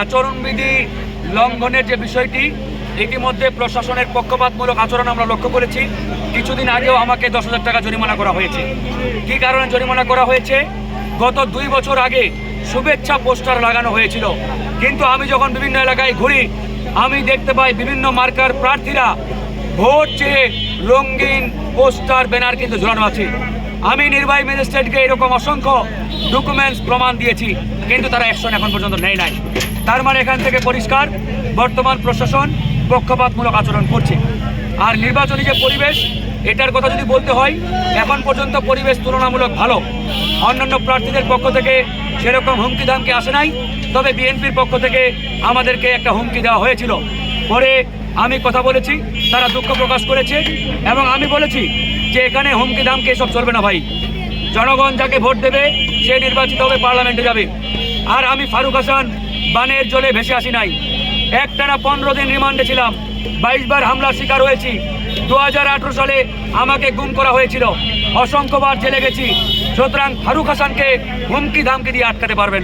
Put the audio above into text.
আচরণবিধি লঙ্ঘনের যে বিষয়টি, ইতিমধ্যে প্রশাসনের পক্ষপাতমূলক আচরণ আমরা লক্ষ্য করেছি। কিছুদিন আগেও আমাকে 10,000 টাকা জরিমানা করা হয়েছে। কী কারণে জরিমানা করা হয়েছে? গত 2 বছর আগে শুভেচ্ছা পোস্টার লাগানো হয়েছিল, কিন্তু আমি যখন বিভিন্ন এলাকায় ঘুরি আমি দেখতে পাই বিভিন্ন মার্কার প্রার্থীরা ভোট চেয়ে রঙিন পোস্টার ব্যানার কিন্তু ঝুলানো আছে। আমি নির্বাহী ম্যাজিস্ট্রেটকে এরকম অসংখ্য ডকুমেন্টস প্রমাণ দিয়েছি, কিন্তু তারা অ্যাকশন এখন পর্যন্ত নেয় নাই। তার মানে এখান থেকে পরিষ্কার বর্তমান প্রশাসন পক্ষপাতমূলক আচরণ করছে। আর নির্বাচনী যে পরিবেশ, এটার কথা যদি বলতে হয়, এখন পর্যন্ত পরিবেশ তুলনামূলক ভালো। অন্যান্য প্রার্থীদের পক্ষ থেকে সেরকম হুমকি ধামকি আসে নাই, তবে বিএনপির পক্ষ থেকে আমাদেরকে একটা হুমকি দেওয়া হয়েছিল। পরে আমি কথা বলেছি, তারা দুঃখ প্রকাশ করেছে এবং আমি বলেছি যে এখানে হুমকি ধামকি এসব চলবে না ভাই। জনগণ যাকে ভোট দেবে সে নির্বাচিত হবে, পার্লামেন্টে যাবে। আর আমি ফারুক হাসান বানের জলে ভেসে আসি নাই। একটানা 15 দিন রিমান্ডে ছিলাম, 22 বার হামলার শিকার হয়েছি। 2018 সালে আমাকে গুম করা হয়েছিল, অসংখ্যবার জেলে গেছি। সুতরাং ফারুক হাসানকে হুমকি ধামকি দিয়ে আটকাতে পারবেন না।